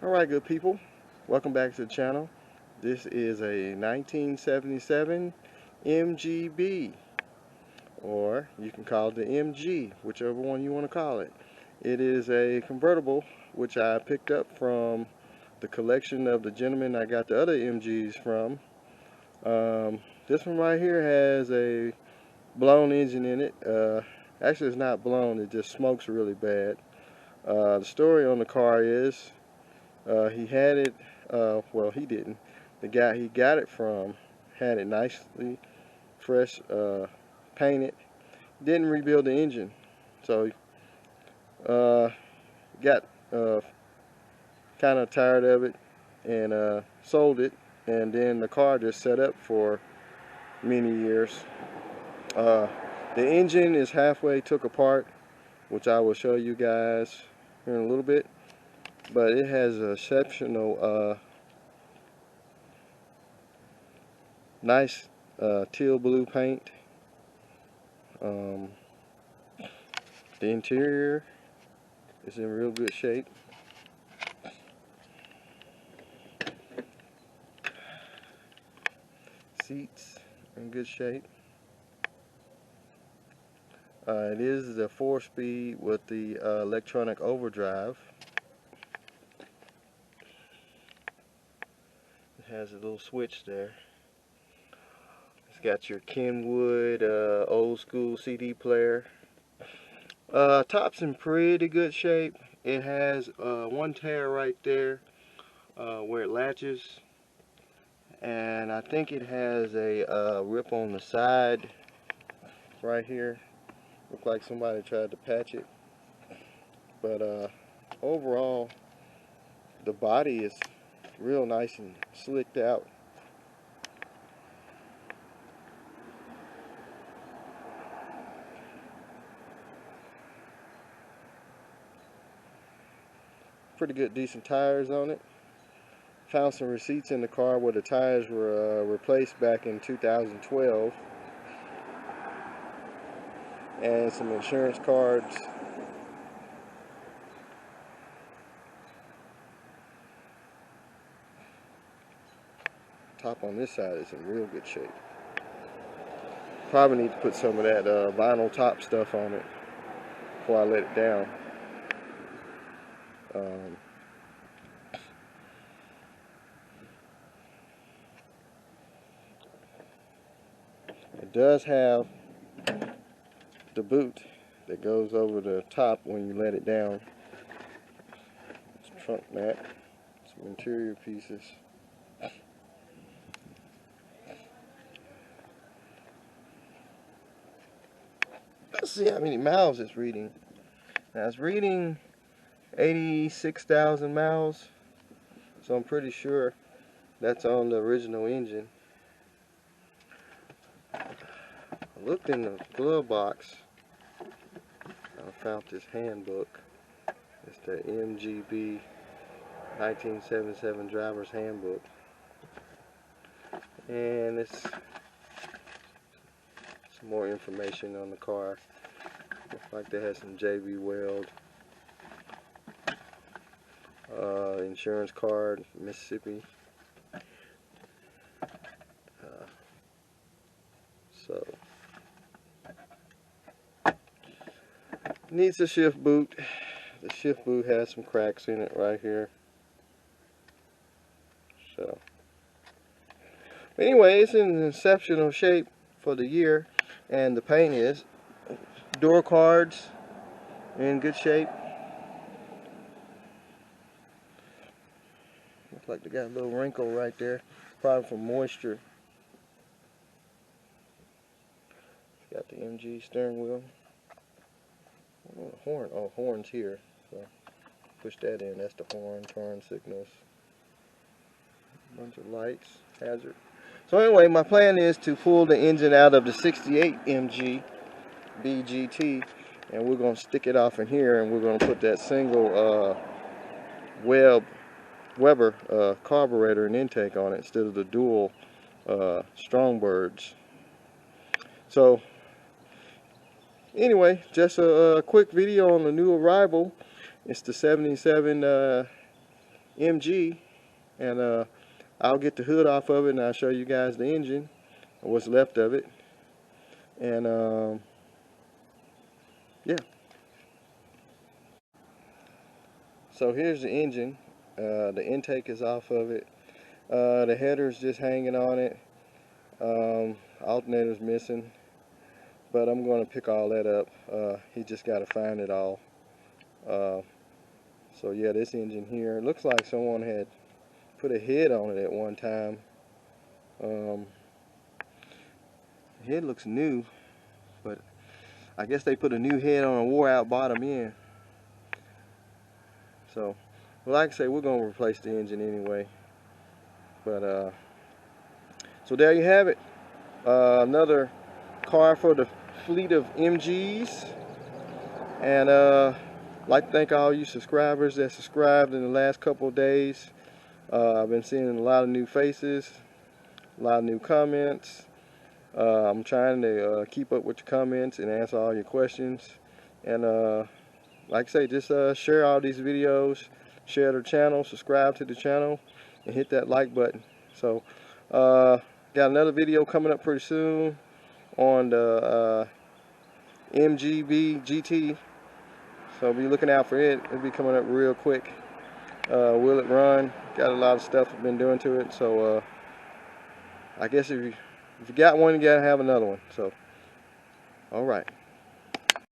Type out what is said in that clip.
Alright, good people, welcome back to the channel. This is a 1977 MGB, or you can call it the MG, whichever one you want to call it. It is a convertible which I picked up from the collection of the gentleman I got the other MGs from. This one right here has a blown engine in it. Actually, it's not blown, it just smokes really bad. The story on the car is he had it, well, he didn't. The guy he got it from had it nicely fresh painted. Didn't rebuild the engine. So got kind of tired of it and sold it. And then the car just sat up for many years. The engine is halfway took apart, which I will show you guys here in a little bit. But it has exceptional nice teal blue paint. The interior is in real good shape. Seats in good shape. It is the 4-speed with the electronic overdrive. It has a little switch there. It's got your Kenwood old school CD player. Top's in pretty good shape. It has one tear right there where it latches, and I think it has a rip on the side right here. Looked like somebody tried to patch it, but overall the body is real nice and slicked out. Pretty good, decent tires on it. Found some receipts in the car where the tires were replaced back in 2012, and some insurance cards. Top on this side is in real good shape. Probably need to put some of that vinyl top stuff on it before I let it down. It does have the boot that goes over the top when you let it down. Some trunk mat, some interior pieces. Let's see how many miles it's reading. Now it's reading 86,000 miles, so I'm pretty sure that's on the original engine. I looked in the glove box. I found this handbook. It's the MGB 1977 Driver's Handbook, and it's some more information on the car. Looks like they had some JB Weld, insurance card, Mississippi. So needs a shift boot. The shift boot has some cracks in it right here. So, but anyway, it's in exceptional shape for the year, and the paint is. Door cards in good shape. Looks like they got a little wrinkle right there, probably from moisture. Got the MG steering wheel. Oh, the horn. Oh, horn's here. So push that in. That's the horn. Turn signals. Bunch of lights. Hazard. So anyway, my plan is to pull the engine out of the 68 MG BGT, and we're going to stick it off in here, and we're going to put that single Weber carburetor and intake on it instead of the dual Strongbirds. So anyway, just a quick video on the new arrival. It's the 77 MG, and I'll get the hood off of it and I'll show you guys the engine, or what's left of it, and yeah. So here's the engine. The intake is off of it. The header's just hanging on it. Alternator's missing, but I'm going to pick all that up. He just got to find it all. So yeah, this engine here, it looks like someone had put a head on it at one time. The head looks new, but I guess they put a new head on a wore out bottom end. So, well, like I say, we're going to replace the engine anyway. But so there you have it. Another car for the fleet of MGs. And I'd like to thank all you subscribers that subscribed in the last couple of days. I've been seeing a lot of new faces, a lot of new comments. I'm trying to keep up with your comments and answer all your questions. And like I say, just share all these videos, share the channel, subscribe to the channel, and hit that like button. So got another video coming up pretty soon on the MGB GT, so be looking out for it. It'll be coming up real quick. Will it run? Got a lot of stuff I've been doing to it, so I guess if you got one, you gotta have another one. So all right.